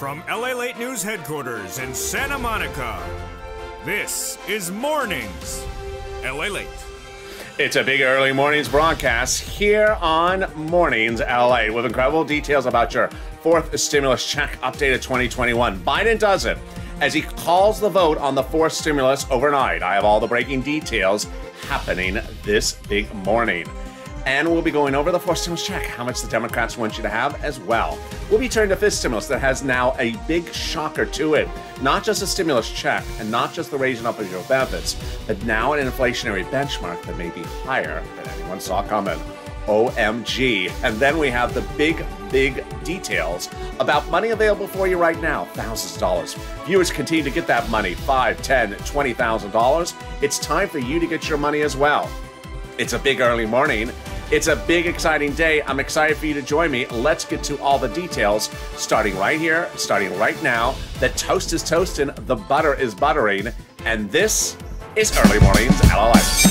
From LALATE News Headquarters in Santa Monica, this is Mornings LALATE. It's a big early mornings broadcast here on Mornings LA with incredible details about your fourth stimulus check updated 2021. Biden does it as he calls the vote on the fourth stimulus overnight. I have all the breaking details happening this big morning. And we'll be going over the fourth stimulus check, how much the Democrats want you to have as well. We'll be turning to fifth stimulus that has now a big shocker to it. Not just a stimulus check and not just the raising up of your benefits, but now an inflationary benchmark that may be higher than anyone saw coming. OMG. And then we have the big details about money available for you right now, thousands of dollars. Viewers continue to get that money, $5,000, $10,000, $20,000. It's time for you to get your money as well. It's a big early morning. It's a big, exciting day. I'm excited for you to join me. Let's get to all the details, starting right here, starting right now. The toast is toasting, the butter is buttering, and this is Early Mornings LALATE.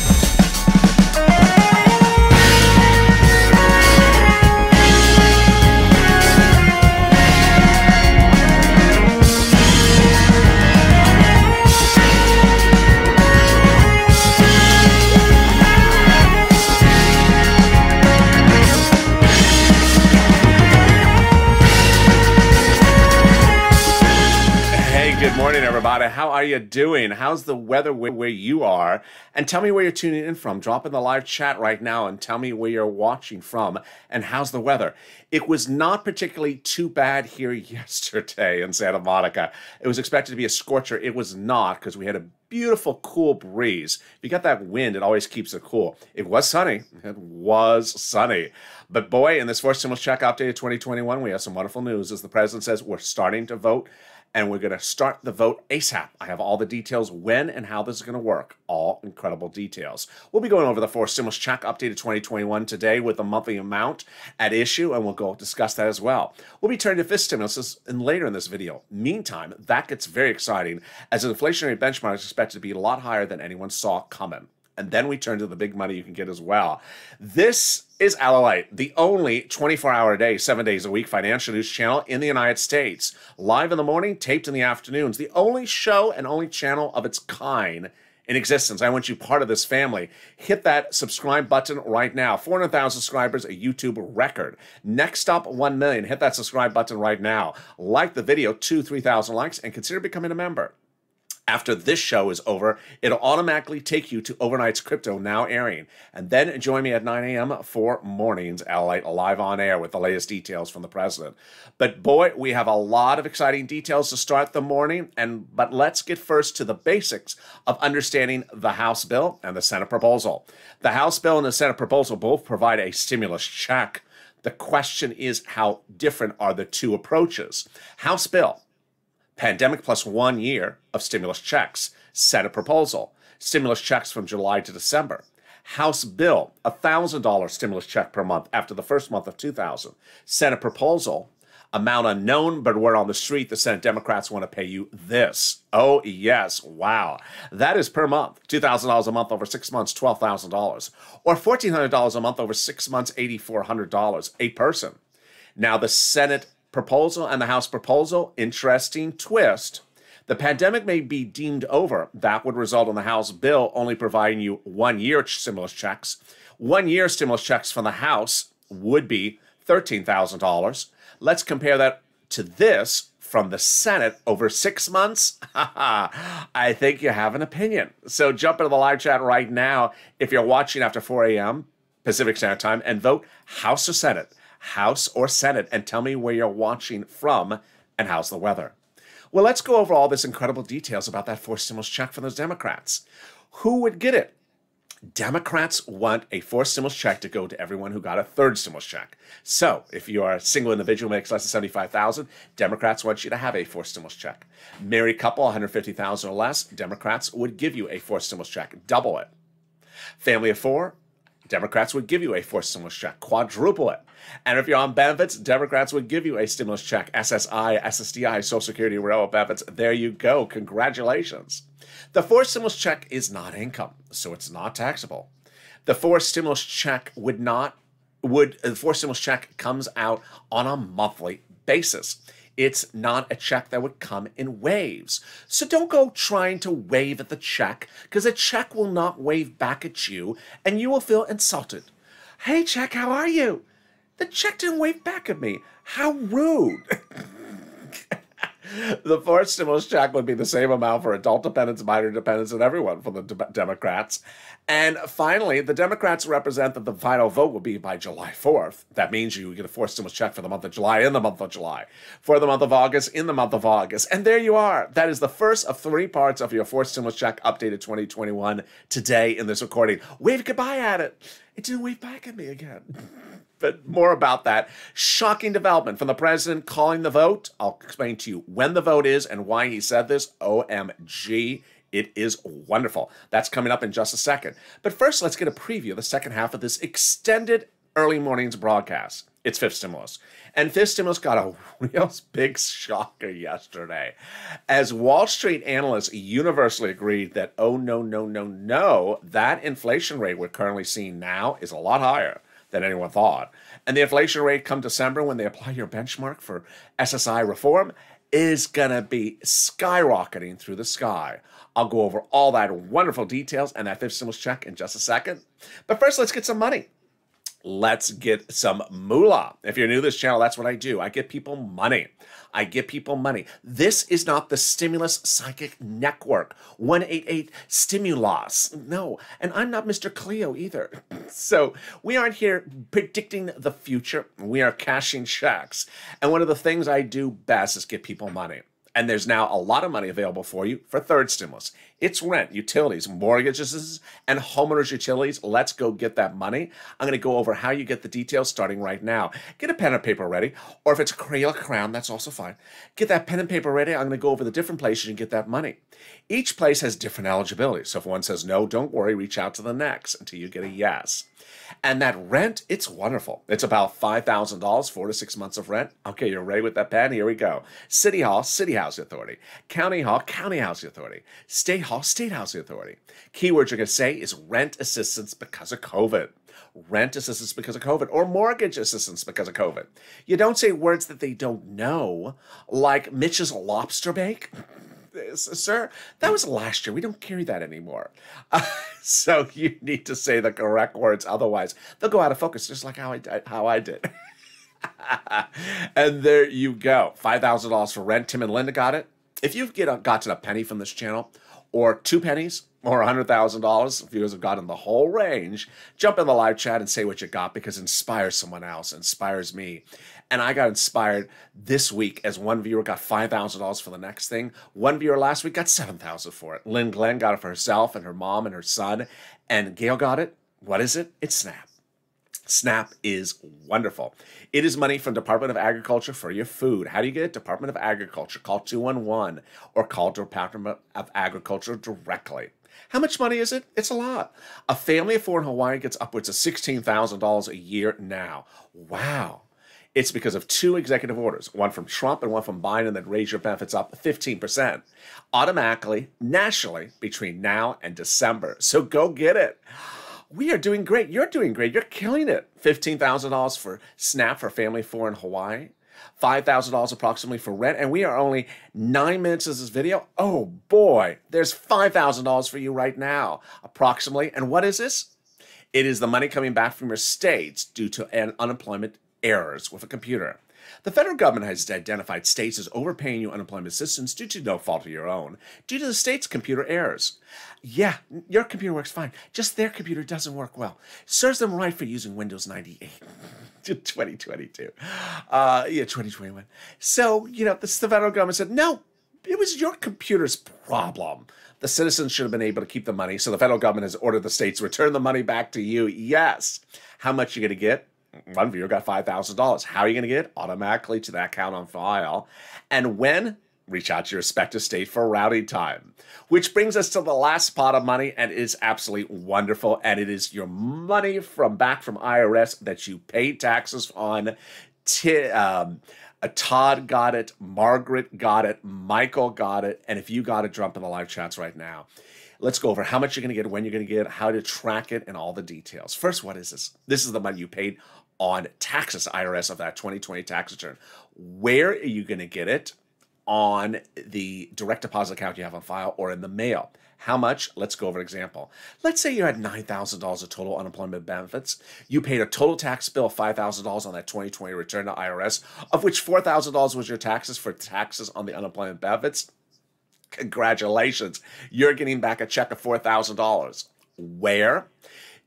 Good morning, everybody. How are you doing? How's the weather where you are? And tell me where you're tuning in from. Drop in the live chat right now and tell me where you're watching from and how's the weather. It was not particularly too bad here yesterday in Santa Monica. It was expected to be a scorcher. It was not because we had a beautiful, cool breeze. If you got that wind, it always keeps it cool. It was sunny. It was sunny. But boy, in this fourth stimulus check updated 2021, we have some wonderful news. As the president says, we're starting to vote. And we're going to start the vote ASAP. I have all the details when and how this is going to work. All incredible details. We'll be going over the fourth stimulus check updated 2021 today with the monthly amount at issue, and we'll go discuss that as well. We'll be turning to fifth stimulus later in this video. Meantime, that gets very exciting as an inflationary benchmark is expected to be a lot higher than anyone saw coming. And then we turn to the big money you can get as well. This is LALATE, the only 24-hour a day, 7 days a week financial news channel in the United States. Live in the morning, taped in the afternoons. The only show and only channel of its kind in existence. I want you part of this family. Hit that subscribe button right now. 400,000 subscribers, a YouTube record. Next up, 1 million. Hit that subscribe button right now. Like the video, 2,000 to 3,000 likes, and consider becoming a member. After this show is over, it'll automatically take you to Overnight's Crypto now airing. And then join me at 9 a.m. for Mornings LALATE live on air with the latest details from the president. But boy, we have a lot of exciting details to start the morning. But let's get first to the basics of understanding the House bill and the Senate proposal. The House bill and the Senate proposal both provide a stimulus check. The question is, how different are the two approaches? House bill, pandemic plus 1 year of stimulus checks. Senate proposal, stimulus checks from July to December. House bill, $1,000 stimulus check per month after the first month of 2000. Senate proposal, amount unknown, but word on the street, the Senate Democrats want to pay you this. Oh, yes. Wow. That is per month. $2,000 a month over 6 months, $12,000. Or $1,400 a month over 6 months, $8,400 a person. Now, the Senate proposal and the House proposal, interesting twist. The pandemic may be deemed over. That would result in the House bill only providing you 1 year stimulus checks. 1 year stimulus checks from the House would be $13,000. Let's compare that to this from the Senate over 6 months. I think you have an opinion. So jump into the live chat right now if you're watching after 4 a.m. Pacific Standard Time and vote House or Senate. House or Senate, and tell me where you're watching from and how's the weather. Well, let's go over all this incredible details about that fourth stimulus check for those Democrats. Who would get it? Democrats want a fourth stimulus check to go to everyone who got a third stimulus check. So if you are a single individual who makes less than $75,000, Democrats want you to have a fourth stimulus check. Married couple, $150,000 or less, Democrats would give you a fourth stimulus check, double it. Family of four, Democrats would give you a fourth stimulus check, quadruple it. And if you're on benefits, Democrats would give you a stimulus check, SSI, SSDI, Social Security, railroad benefits. There you go. Congratulations. The fourth stimulus check is not income, so it's not taxable. The fourth stimulus check the fourth stimulus check comes out on a monthly basis. It's not a check that would come in waves. So don't go trying to wave at the check, because a check will not wave back at you, and you will feel insulted. Hey, check, how are you? The check didn't wave back at me. How rude. The fourth stimulus check would be the same amount for adult dependents, minor dependents, and everyone for the Democrats. And finally, the Democrats represent that the final vote will be by July 4th. That means you get a fourth stimulus check for the month of July in the month of July, for the month of August in the month of August. And there you are. That is the first of 3 parts of your fourth stimulus check updated 2021 today in this recording. Wave goodbye at it. It didn't wave back at me again. But more about that. Shocking development from the president calling the vote. I'll explain to you when the vote is and why he said this. OMG. It is wonderful. That's coming up in just a second. But first, let's get a preview of the second half of this extended early morning's broadcast. It's fifth stimulus. And fifth stimulus got a real big shocker yesterday, as Wall Street analysts universally agreed that, oh, no, that inflation rate we're currently seeing now is a lot higher than anyone thought. And the inflation rate come December, when they apply your benchmark for SSI reform, is going to be skyrocketing through the sky. I'll go over all that wonderful details and that fifth stimulus check in just a second. But first, let's get some money. Let's get some moolah. If you're new to this channel, that's what I do. I get people money. I get people money. This is not the Stimulus Psychic Network, 188 Stimulus. No, and I'm not Mr. Cleo either. So we aren't here predicting the future. We are cashing checks. And one of the things I do best is get people money. And there's now a lot of money available for you for third stimulus. It's rent, utilities, mortgages, and homeowners' utilities. Let's go get that money. I'm going to go over how you get the details starting right now. Get a pen and paper ready, or if it's a Crayola crown, that's also fine. Get that pen and paper ready. I'm going to go over the different places you can get that money. Each place has different eligibility. So if one says no, don't worry, reach out to the next until you get a yes. And that rent, it's wonderful. It's about $5,000, 4 to 6 months of rent. Okay, you're ready with that pen? Here we go. City Hall, City Housing Authority. County Hall, County Housing Authority. State Hall, State Housing Authority. Keyword you're going to say is rent assistance because of COVID. Rent assistance because of COVID, or mortgage assistance because of COVID. You don't say words that they don't know, like Mitch's Lobster Bake. Sir, that was last year. We don't carry that anymore. So you need to say the correct words. Otherwise, they'll go out of focus, just like how I did. And there you go. $5,000 for rent. Tim and Linda got it. If you've gotten a penny from this channel, or 2 pennies, or $100,000, viewers have gotten the whole range, jump in the live chat and say what you got, because it inspires someone else, inspires me. And I got inspired this week as one viewer got $5,000 for the next thing. One viewer last week got $7,000 for it. Lynn Glenn got it for herself and her mom and her son. And Gail got it. What is it? It's SNAP. SNAP is wonderful. It is money from Department of Agriculture for your food. How do you get it? Department of Agriculture. Call 211 or call Department of Agriculture directly. How much money is it? It's a lot. A family of 4 in Hawaii gets upwards of $16,000 a year now. Wow. It's because of 2 executive orders, one from Trump and one from Biden, that raise your benefits up 15%, automatically, nationally, between now and December. So go get it. We are doing great. You're doing great. You're killing it. $15,000 for SNAP for family 4 in Hawaii. $5,000 approximately for rent. And we are only 9 minutes of this video. Oh boy, there's $5,000 for you right now, approximately. And what is this? It is the money coming back from your states due to unemployment errors with a computer. The federal government has identified states as overpaying you unemployment assistance due to no fault of your own, due to the state's computer errors. Yeah, your computer works fine, just their computer doesn't work well. Serves them right for using Windows 98. 2022. 2021. So, the federal government said, no, it was your computer's problem. The citizens should have been able to keep the money, so the federal government has ordered the states to return the money back to you. Yes. How much are you going to get? One viewer got $5,000. How are you going to get it? Automatically to that account on file. And when? Reach out to your respective state for routing time. Which brings us to the last pot of money, and it is absolutely wonderful. And it is your money back from IRS that you paid taxes on. Todd got it. Margaret got it. Michael got it. And if you got it, jump in the live chats right now. Let's go over how much you're going to get, when you're going to get it, how to track it, and all the details. First, what is this? This is the money you paid on taxes, IRS, of that 2020 tax return. Where are you going to get it? On the direct deposit account you have on file or in the mail. How much? Let's go over an example. Let's say you had $9,000 of total unemployment benefits. You paid a total tax bill of $5,000 on that 2020 return to IRS, of which $4,000 was your taxes for taxes on the unemployment benefits. Congratulations. You're getting back a check of $4,000. Where?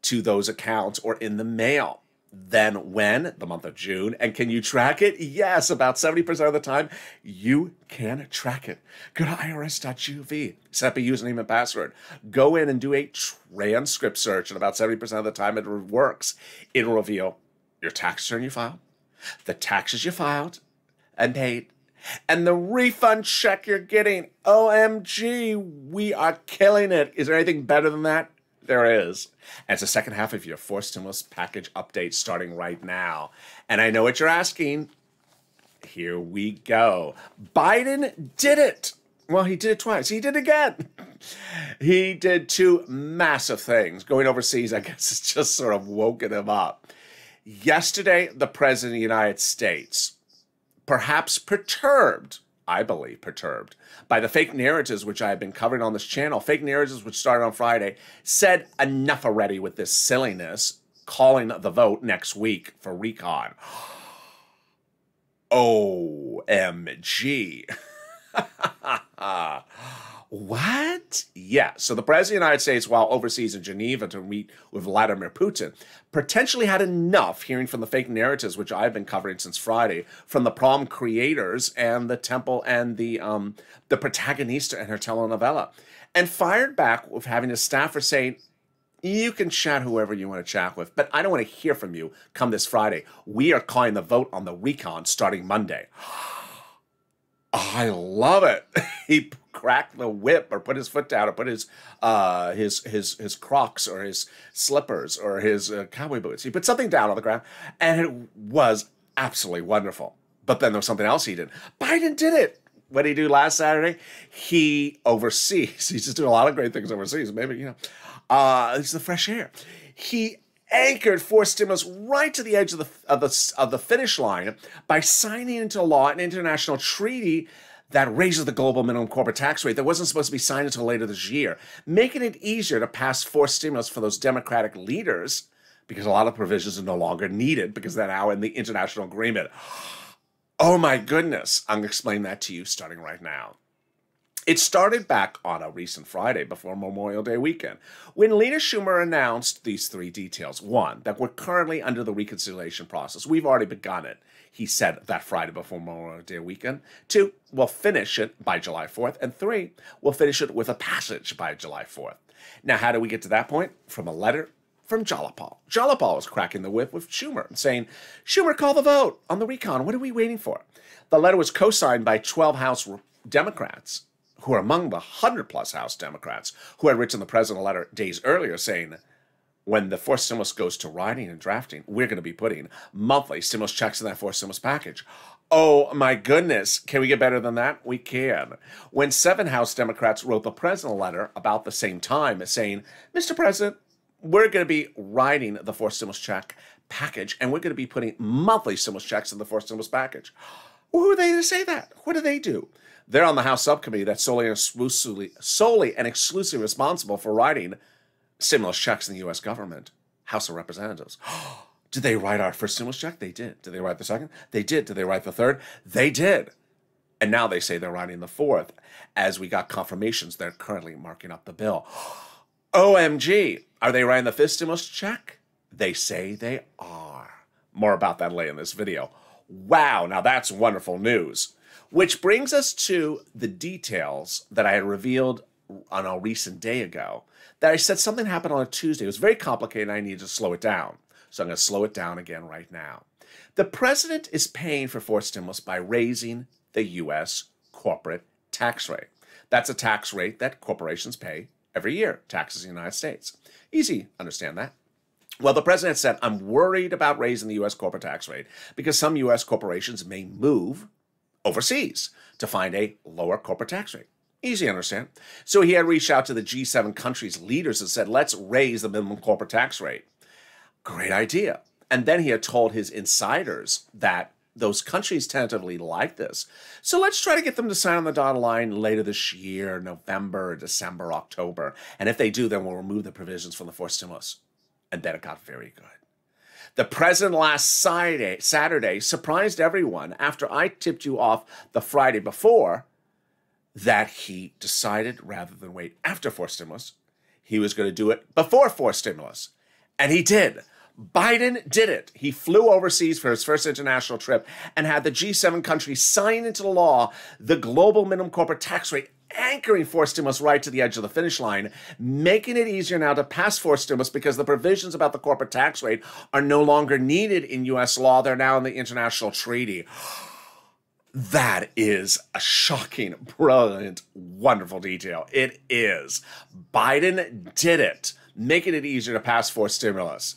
To those accounts or in the mail. Then when? The month of June. And can you track it? Yes, about 70% of the time, you can track it. Go to irs.gov, set up a username and password. Go in and do a transcript search, and about 70% of the time it works. It'll reveal your tax return you filed, the taxes you filed and paid, and the refund check you're getting. OMG, we are killing it. Is there anything better than that? There is. And it's the second half of your fourth stimulus package update starting right now. And I know what you're asking. Here we go. Biden did it. Well, he did it twice. He did it again. He did two massive things. Going overseas, I guess it's just sort of woken him up. Yesterday, the President of the United States, perhaps perturbed, I believe perturbed, by the fake narratives which I have been covering on this channel, fake narratives which started on Friday, said enough already with this silliness, calling the vote next week for recon. OMG. What? Yeah, so the President of the United States, while overseas in Geneva to meet with Vladimir Putin, potentially had enough hearing from the fake narratives, which I've been covering since Friday, from the prom creators and the temple and the protagonista and her telenovela, and fired back with having a staffer saying, you can chat whoever you want to chat with, but I don't want to hear from you come this Friday. We are calling the vote on the recon starting Monday. I love it. He cracked the whip or put his foot down or put his Crocs or his slippers or his cowboy boots. He put something down on the ground, and it was absolutely wonderful. But then there was something else he did. Biden did it. What did he do last Saturday? He overseas. He's just doing a lot of great things overseas. Maybe, it's the fresh air. He anchored four stimulus right to the edge of the finish line by signing into law an international treaty that raises the global minimum corporate tax rate that wasn't supposed to be signed until later this year, making it easier to pass forced stimulus for those Democratic leaders because a lot of provisions are no longer needed because they're now in the international agreement. Oh my goodness. I'm going to explain that to you starting right now. It started back on a recent Friday before Memorial Day weekend, when Leader Schumer announced these three details. One, that we're currently under the reconciliation process. We've already begun it, he said that Friday before Memorial Day weekend. Two, we'll finish it by July 4th. And three, we'll finish it with a passage by July 4th. Now, how do we get to that point? From a letter from Jalopal. Jalopal was cracking the whip with Schumer and saying, Schumer, call the vote on the recon. What are we waiting for? The letter was co-signed by 12 House Democrats, who are among the 100-plus House Democrats who had written the president a letter days earlier saying, when the fourth stimulus goes to writing and drafting, we're going to be putting monthly stimulus checks in that fourth stimulus package. Oh, my goodness. Can we get better than that? We can. When 7 House Democrats wrote the president a letter about the same time saying, Mr. President, we're going to be writing the fourth stimulus check package, and we're going to be putting monthly stimulus checks in the fourth stimulus package. Who are they to say that? What do they do? They're on the House subcommittee that's solely and exclusively responsible for writing stimulus checks in the U.S. government, House of Representatives. Did they write our first stimulus check? They did. Did they write the second? They did. Did they write the third? They did. And now they say they're writing the fourth, as we got confirmations they're currently marking up the bill. OMG, are they writing the fifth stimulus check? They say they are. More about that later in this video. Wow, now that's wonderful news. Which brings us to the details that I had revealed on a recent day ago. That I said something happened on a Tuesday. It was very complicated and I needed to slow it down. So I'm going to slow it down again right now. The president is paying for forced stimulus by raising the U.S. corporate tax rate. That's a tax rate that corporations pay every year, taxes in the United States. Easy, understand that. Well, the president said, I'm worried about raising the U.S. corporate tax rate because some U.S. corporations may move overseas to find a lower corporate tax rate. Easy to understand. So he had reached out to the G7 countries' leaders and said, let's raise the minimum corporate tax rate. Great idea. And then he had told his insiders that those countries tentatively like this. So let's try to get them to sign on the dotted line later this year, November, December, October. And if they do, then we'll remove the provisions from the forced stimulus. And then it got very good. The president last Saturday surprised everyone after I tipped you off the Friday before that he decided, rather than wait after forced stimulus, he was going to do it before forced stimulus. And he did. Biden did it. He flew overseas for his first international trip and had the G7 countries sign into law the global minimum corporate tax rate, anchoring forced stimulus right to the edge of the finish line, making it easier now to pass forced stimulus because the provisions about the corporate tax rate are no longer needed in U.S. law. They're now in the international treaty. That is a shocking, brilliant, wonderful detail. It is. Biden did it, making it easier to pass forced stimulus.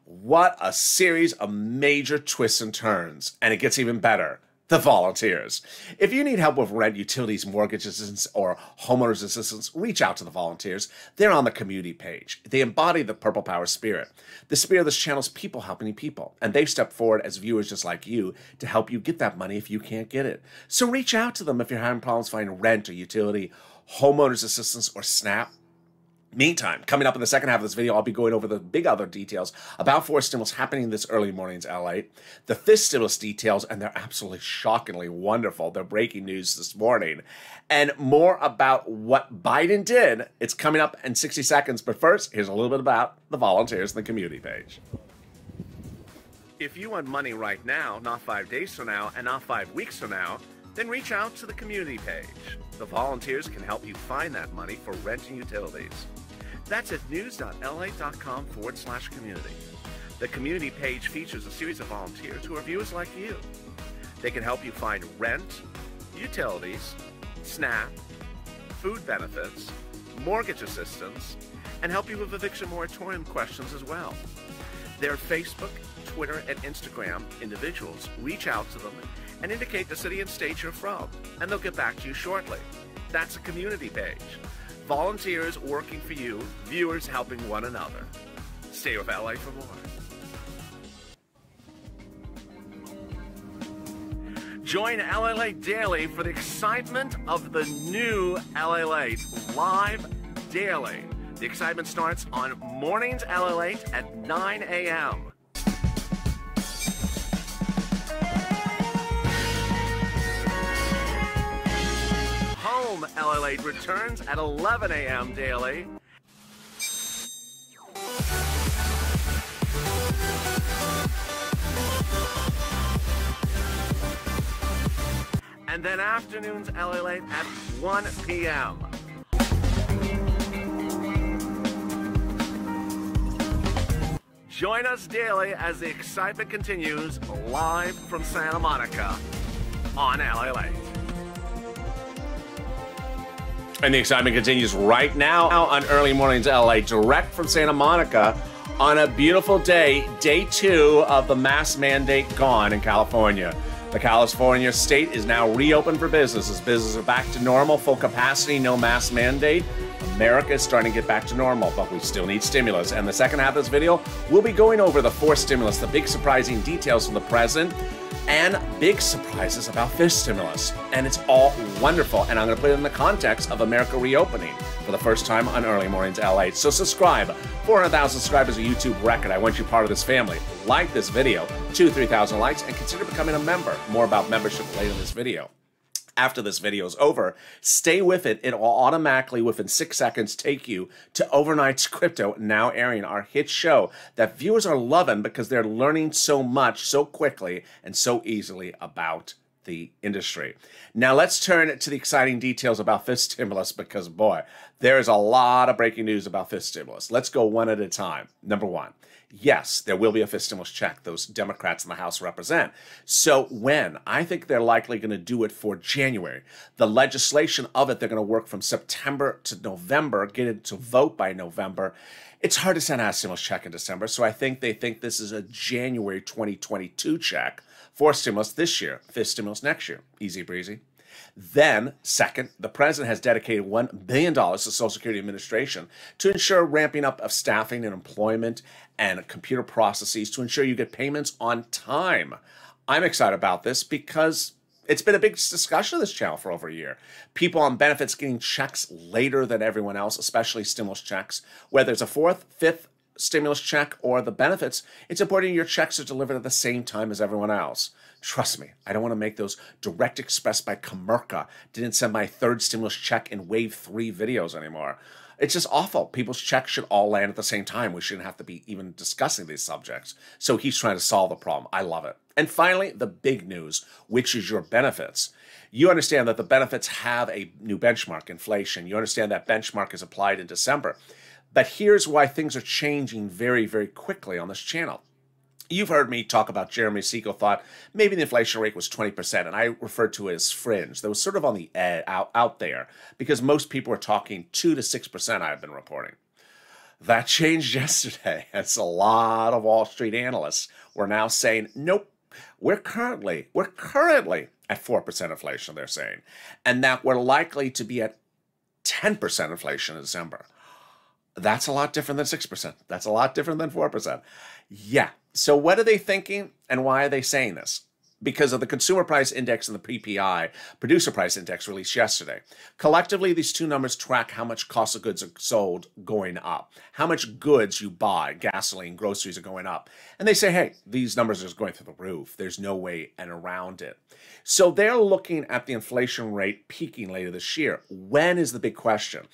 What a series of major twists and turns. And it gets even better. The volunteers. If you need help with rent, utilities, mortgage assistance, or homeowners assistance, reach out to the volunteers. They're on the community page. They embody the Purple Power spirit. The spirit of this channel is people helping people. And they've stepped forward as viewers just like you to help you get that money if you can't get it. So reach out to them if you're having problems finding rent or utility, homeowners assistance, or SNAP. Meantime, coming up in the second half of this video, I'll be going over the big other details about forced stimulus happening this early mornings, LA. The fifth stimulus details, and they're absolutely shockingly wonderful. They're breaking news this morning. And more about what Biden did. It's coming up in 60 seconds. But first, here's a little bit about the volunteers and the community page. If you want money right now, not 5 days from now, and not 5 weeks from now, then reach out to the community page. The volunteers can help you find that money for rent and utilities. That's at news.la.com/community. The community page features a series of volunteers who are viewers like you. They can help you find rent, utilities, SNAP, food benefits, mortgage assistance, and help you with eviction moratorium questions as well. Their Facebook, Twitter, and Instagram individuals reach out to them and indicate the city and state you're from, and they'll get back to you shortly. That's a community page. Volunteers working for you, viewers helping one another. Stay with LA for more. Join LALATE Daily for the excitement of the new LALATE live daily. The excitement starts on mornings LALATE at 9 a.m. Home LALATE returns at 11 a.m. daily. And then afternoons LALATE at 1 p.m. Join us daily as the excitement continues live from Santa Monica on LALATE. And the excitement continues right now on Early Mornings LA, direct from Santa Monica on a beautiful day, day 2 of the mask mandate gone in California. The California state is now reopened for businesses. Businesses are back to normal, full capacity, no mask mandate. America is starting to get back to normal, but we still need stimulus. And the second half of this video, we'll be going over the fourth stimulus, the big surprising details from the president, and big surprises about fifth stimulus. And it's all wonderful. And I'm going to put it in the context of America reopening for the first time on Early Mornings LA. So subscribe. 400,000 subscribers is a YouTube record. I want you part of this family. Like this video, 2,000 to 3,000 likes, and consider becoming a member. More about membership later in this video. After this video is over, stay with it. It will automatically, within 6 seconds, take you to Overnight's Crypto, now airing, our hit show that viewers are loving because they're learning so much, so quickly, and so easily about the industry. Now let's turn to the exciting details about fifth stimulus because, boy, there is a lot of breaking news about fifth stimulus. Let's go one at a time. Number one. Yes, there will be a fifth stimulus check those Democrats in the House represent. So when? I think they're likely going to do it for January. The legislation of it, they're going to work from September to November, get it to vote by November. It's hard to send out a stimulus check in December, so I think they think this is a January 2022 check for stimulus this year, fifth stimulus next year. Easy breezy. Then, second, the president has dedicated $1 billion to Social Security Administration to ensure ramping up of staffing and employment and computer processes to ensure you get payments on time. I'm excited about this because it's been a big discussion of this channel for over a year. People on benefits getting checks later than everyone else, especially stimulus checks. Whether it's a fourth, fifth stimulus check or the benefits, it's important your checks are delivered at the same time as everyone else. Trust me, I don't want to make those direct express by Comerica. Didn't send my third stimulus check in wave 3 videos anymore. It's just awful. People's checks should all land at the same time. We shouldn't have to be even discussing these subjects. So he's trying to solve the problem. I love it. And finally, the big news, which is your benefits. You understand that the benefits have a new benchmark, inflation. You understand that benchmark is applied in December. But here's why things are changing very, very quickly on this channel. You've heard me talk about Jeremy Siegel thought maybe the inflation rate was 20%, and I referred to it as fringe. That was sort of on the out there because most people were talking 2 to 6%. I've been reporting. That changed yesterday. It's a lot of Wall Street analysts were now saying, nope, we're currently at 4% inflation, they're saying, and that we're likely to be at 10% inflation in December. That's a lot different than 6%. That's a lot different than 4%. Yeah. So what are they thinking and why are they saying this? Because of the Consumer Price Index and the PPI, Producer Price Index, released yesterday. Collectively, these two numbers track how much cost of goods are sold going up, how much goods you buy, gasoline, groceries are going up. And they say, hey, these numbers are just going through the roof. There's no way and around it. So they're looking at the inflation rate peaking later this year. When is the big question?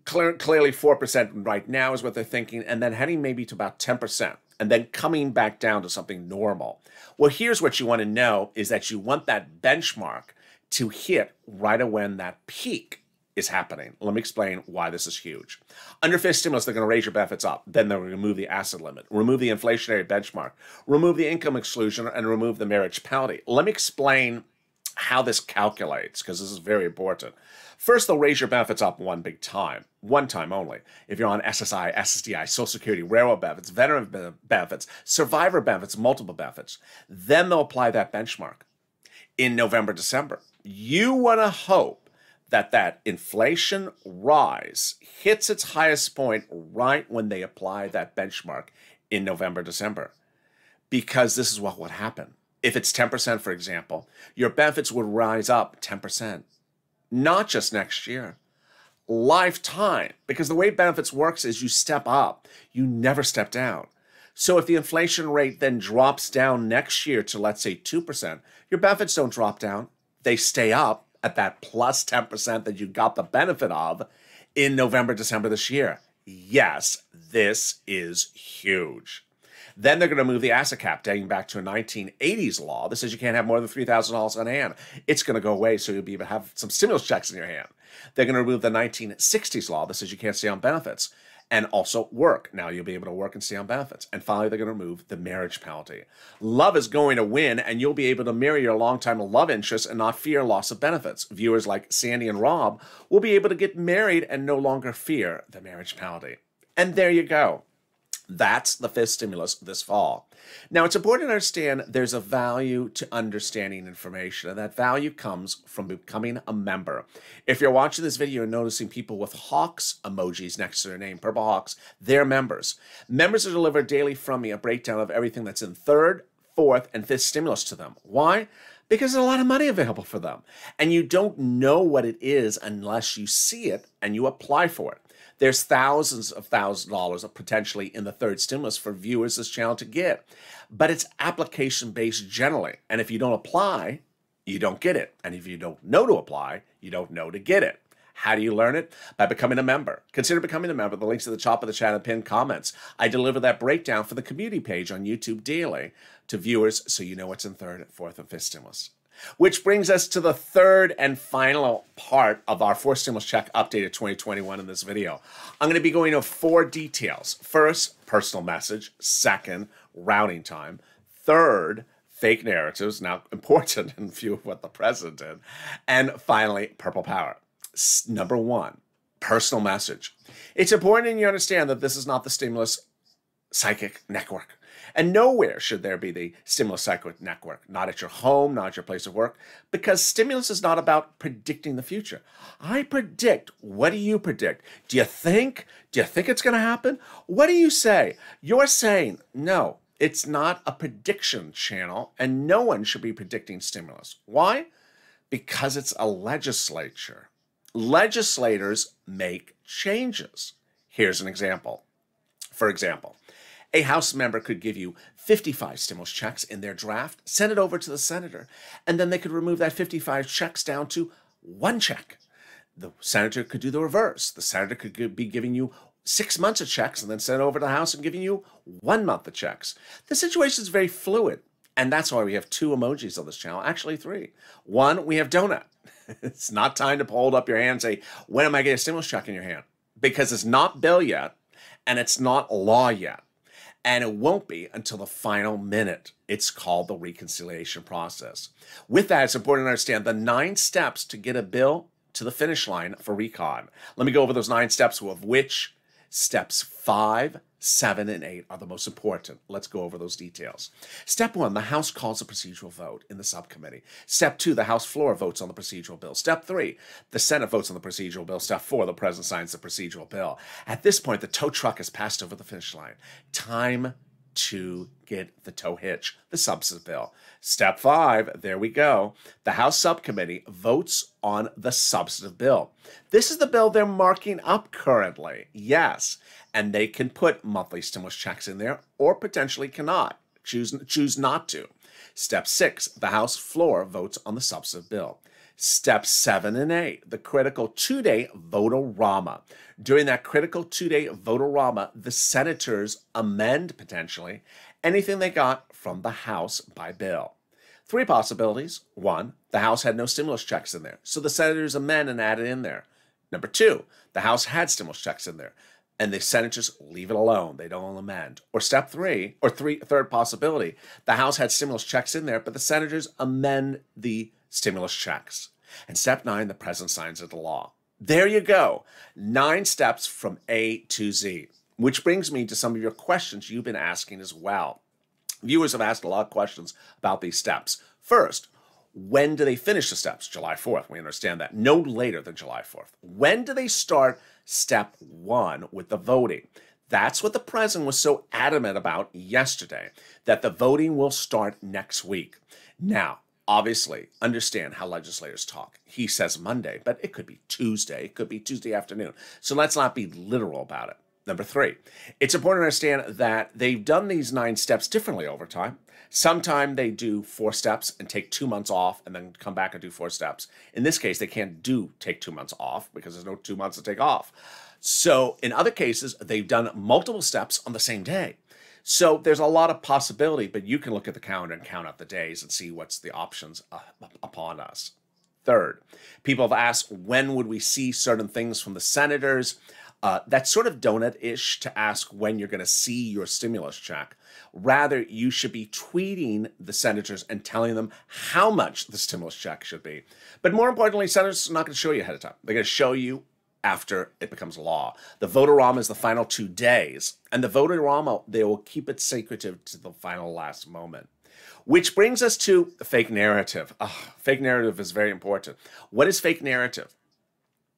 Clearly 4% right now is what they're thinking, and then heading maybe to about 10%, and then coming back down to something normal. Well, here's what you want to know is that you want that benchmark to hit right when that peak is happening. Let me explain why this is huge. Under fifth stimulus, they're going to raise your benefits up. Then they'll remove the asset limit, remove the inflationary benchmark, remove the income exclusion, and remove the marriage penalty. Let me explain how this calculates, because this is very important. First, they'll raise your benefits up one time only. If you're on SSI, SSDI, Social Security, railroad benefits, veteran benefits, survivor benefits, multiple benefits, then they'll apply that benchmark in November, December. You want to hope that that inflation rise hits its highest point right when they apply that benchmark in November, December, because this is what would happen. If it's 10%, for example, your benefits would rise up 10%. Not just next year, lifetime. Because the way benefits works is you step up, you never step down. So if the inflation rate then drops down next year to, let's say, 2%, your benefits don't drop down. They stay up at that plus 10% that you got the benefit of in November, December this year. Yes, this is huge. Then they're going to move the asset cap dating back to a 1980s law that says you can't have more than $3,000 on hand. It's going to go away, so you'll be able to have some stimulus checks in your hand. They're going to remove the 1960s law that says you can't stay on benefits and also work. Now you'll be able to work and stay on benefits. And finally, they're going to remove the marriage penalty. Love is going to win, and you'll be able to marry your longtime love interest and not fear loss of benefits. Viewers like Sandy and Rob will be able to get married and no longer fear the marriage penalty. And there you go. That's the fifth stimulus this fall. Now, it's important to understand there's a value to understanding information, and that value comes from becoming a member. If you're watching this video and noticing people with hawks emojis next to their name, purple hawks, they're members. Members are delivered daily from me a breakdown of everything that's in third, fourth, and fifth stimulus to them. Why? Because there's a lot of money available for them. And you don't know what it is unless you see it and you apply for it. There's thousands of dollars potentially in the third stimulus for viewers this channel to get. But it's application-based generally. And if you don't apply, you don't get it. And if you don't know to apply, you don't know to get it. How do you learn it? By becoming a member. Consider becoming a member. The link's at the top of the channel, pinned comments. I deliver that breakdown for the community page on YouTube daily to viewers so you know what's in third, fourth, and fifth stimulus. Which brings us to the third and final part of our fourth stimulus check update of 2021 in this video. I'm going to be going over 4 details. First, personal message. Second, routing time. Third, fake narratives, now important in view of what the president did. And finally, purple power. Number 1, personal message. It's important you understand that this is not the stimulus psychic network. And nowhere should there be the stimulus cycle network, not at your home, not at your place of work, because stimulus is not about predicting the future. I predict. What do you predict? Do you think it's going to happen? What do you say? You're saying, no, it's not a prediction channel, and no one should be predicting stimulus. Why? Because it's a legislature. Legislators make changes. Here's an example. For example, a House member could give you 55 stimulus checks in their draft, send it over to the senator, and then they could remove that 55 checks down to one check. The senator could do the reverse. The senator could be giving you 6 months of checks and then send it over to the House and giving you 1 month of checks. The situation is very fluid, and that's why we have 2 emojis on this channel, actually 3. One, we have donut. It's not time to hold up your hand and say, when am I getting a stimulus check in your hand? Because it's not bill yet, and it's not law yet. And it won't be until the final minute. It's called the reconciliation process. With that, it's important to understand the 9 steps to get a bill to the finish line for recon. Let me go over those 9 steps, of which steps 5, 7, and 8 are the most important. Let's go over those details. Step 1, the House calls a procedural vote in the subcommittee. Step 2, the House floor votes on the procedural bill. Step 3, the Senate votes on the procedural bill. Step 4, the President signs the procedural bill. At this point, the tow truck has passed over the finish line. Time to get the tow hitch, the substantive bill. Step 5, there we go. The House subcommittee votes on the substantive bill. This is the bill they're marking up currently. Yes, and they can put monthly stimulus checks in there or potentially cannot. Choose not to. Step 6, the House floor votes on the substantive bill. Steps 7 and 8, the critical 2-day vote-a-rama. During that critical 2-day vote-a-rama, the senators amend, potentially, anything they got from the House by bill. 3 possibilities. 1, the House had no stimulus checks in there, so the senators amend and add it in there. Number 2, the House had stimulus checks in there, and the senators leave it alone. They don't amend. Or step 3, or third possibility, the House had stimulus checks in there, but the senators amend the stimulus checks. And step 9, the president signs into law. There you go. 9 steps from A to Z. Which brings me to some of your questions you've been asking as well. Viewers have asked a lot of questions about these steps. First, when do they finish the steps? July 4th. We understand that. No later than July 4th. When do they start step 1 with the voting? That's what the president was so adamant about yesterday, that the voting will start next week. Now, obviously, understand how legislators talk. He says Monday, but it could be Tuesday. It could be Tuesday afternoon. So let's not be literal about it. Number 3, it's important to understand that they've done these 9 steps differently over time. Sometime they do 4 steps and take 2 months off and then come back and do 4 steps. In this case, they can't take 2 months off because there's no 2 months to take off. So in other cases, they've done multiple steps on the same day. So there's a lot of possibility, but you can look at the calendar and count out the days and see what's the options upon us. Third, people have asked, when would we see certain things from the senators? That's sort of donut-ish to ask when you're going to see your stimulus check. Rather, you should be tweeting the senators and telling them how much the stimulus check should be. But more importantly, senators are not going to show you ahead of time. They're going to show you after it becomes law. The vote-a-rama is the final 2 days, and the vote-a-rama, they will keep it secretive to the final last moment. Which brings us to the fake narrative. Fake narrative is very important. What is fake narrative?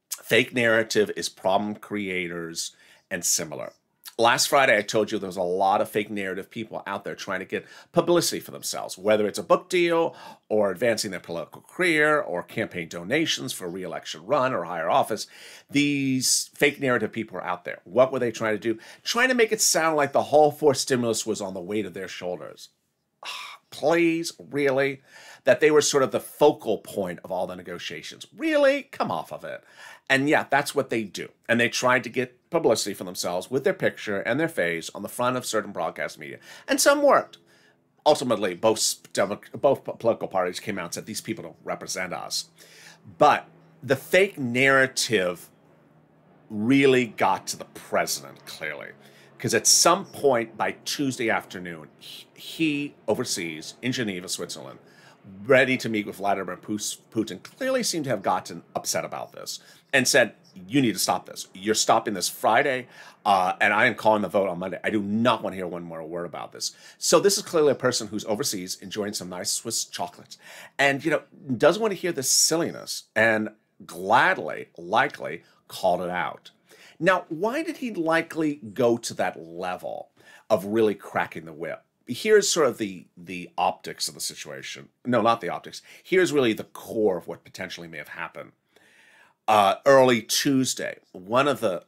Fake narrative is problem creators and similar. Last Friday, I told you there was a lot of fake narrative people out there trying to get publicity for themselves, whether it's a book deal or advancing their political career or campaign donations for a re-election run or higher office. These fake narrative people are out there. What were they trying to do? Trying to make it sound like the whole force stimulus was on the weight of their shoulders. Please, really? That they were sort of the focal point of all the negotiations. Really? Come off of it. And yeah, that's what they do. And they tried to get publicity for themselves with their picture and their face on the front of certain broadcast media. And some worked. Ultimately, both political parties came out and said, these people don't represent us. But the fake narrative really got to the president, clearly. Because at some point by Tuesday afternoon, he overseas in Geneva, Switzerland, ready to meet with Vladimir Putin, clearly seemed to have gotten upset about this and said, you need to stop this. You're stopping this Friday, and I am calling the vote on Monday. I do not want to hear one more word about this. So this is clearly a person who's overseas enjoying some nice Swiss chocolates, and doesn't want to hear this silliness, and likely called it out. Now, why did he likely go to that level of really cracking the whip? Here's sort of the optics of the situation. No, not the optics. Here's really the core of what potentially may have happened. Early Tuesday, one of the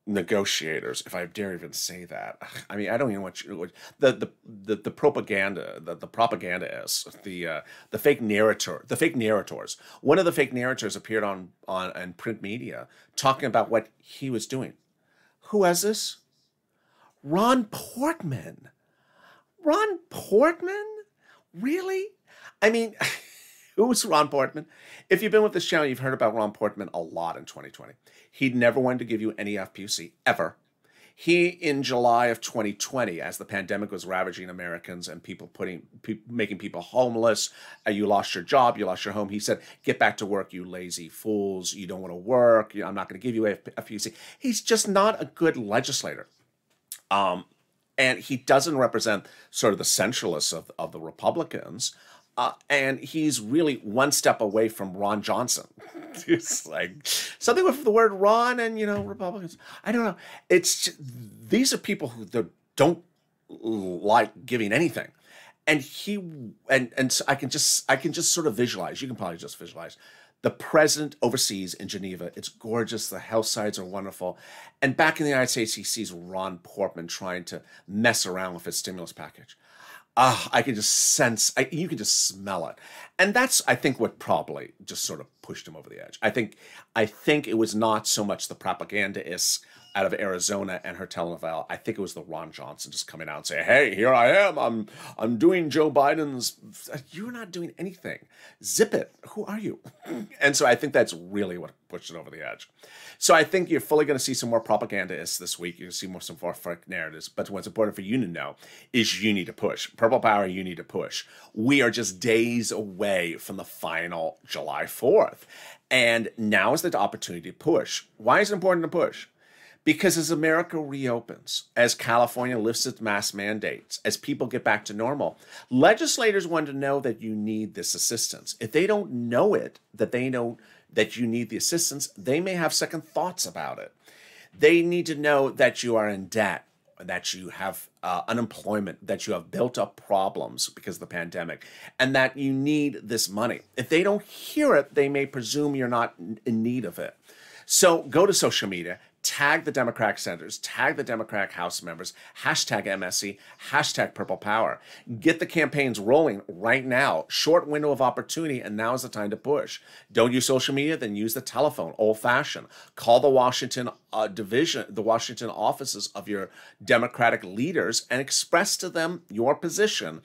negotiators, if I dare even say that, I mean, I don't even want you the propaganda, the propagandists, the fake narrators. One of the fake narrators appeared on print media talking about what he was doing. Who has this? Ron Portman. Ron Portman? Really? I mean, who's Ron Portman? If you've been with this channel, you've heard about Ron Portman a lot in 2020. He never wanted to give you any FPC, ever. He, in July of 2020, as the pandemic was ravaging Americans and making people homeless, you lost your job, you lost your home, he said, get back to work, you lazy fools, you don't want to work, I'm not going to give you FPC. He's just not a good legislator. And he doesn't represent sort of the centralists of the Republicans. And he's really one step away from Ron Johnson. It's like something with the word Ron and, Republicans. I don't know. It's just, these are people who don't like giving anything. And so I can just sort of visualize. You can probably just visualize the president overseas in Geneva. It's gorgeous. The hillsides are wonderful. And back in the United States, he sees Ron Portman trying to mess around with his stimulus package. I can just sense, you can just smell it. And that's, I think, what probably just sort of pushed him over the edge. I think it was not so much the propagandists out of Arizona and her telenovela. I think it was the Ron Johnson just coming out and saying, hey, here I am. I'm doing Joe Biden's. You're not doing anything. Zip it. Who are you? And so I think that's really what pushed it over the edge. So I think you're fully going to see some more propagandists this week. You're going to see some more fake narratives. But what's important for you to know is you need to push. Purple Power, you need to push. We are just days away from the final July 4th. And now is the opportunity to push. Why is it important to push? Because as America reopens, as California lifts its mask mandates, as people get back to normal, legislators want to know that you need this assistance. If they don't know it, that you need the assistance, they may have second thoughts about it. They need to know that you are in debt, that you have unemployment, that you have built up problems because of the pandemic, and that you need this money. If they don't hear it, they may presume you're not in need of it. So go to social media, tag the Democratic senators, tag the Democratic House members, hashtag MSC, hashtag Purple Power. Get the campaigns rolling right now. Short window of opportunity, and now is the time to push. Don't use social media, then use the telephone, old-fashioned. Call the Washington division, the Washington offices of your Democratic leaders, and express to them your position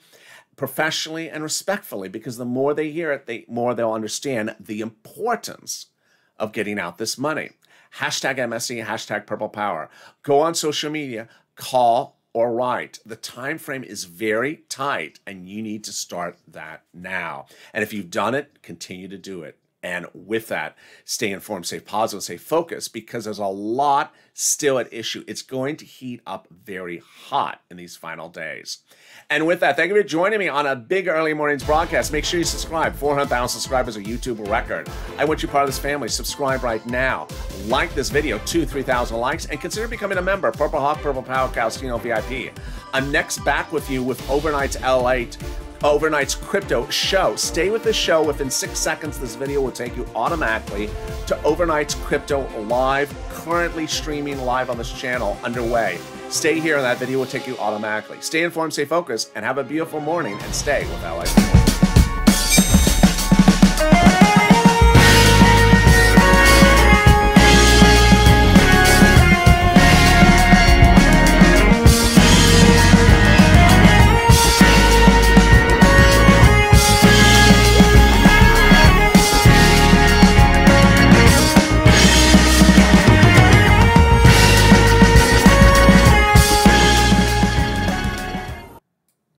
professionally and respectfully, because the more they hear it, the more they'll understand the importance of getting out this money. Hashtag MSC, hashtag Purple Power. Go on social media, call or write. The time frame is very tight, and you need to start that now. And if you've done it, continue to do it. And with that, stay informed, stay positive, stay focused, because there's a lot still at issue. It's going to heat up very hot in these final days. And with that, thank you for joining me on a big early mornings broadcast. Make sure you subscribe. 400,000 subscribers, a YouTube record. I want you part of this family. Subscribe right now. Like this video, 3,000 likes, and consider becoming a member. Purple Hawk, Purple Power, Calstino VIP. I'm next back with you with Overnight's Overnight's crypto show. Stay with the show. Within 6 seconds, this video will take you automatically to Overnight's crypto live, currently streaming live on this channel, underway. Stay here and that video will take you automatically. Stay informed, stay focused, and have a beautiful morning, and stay with LA.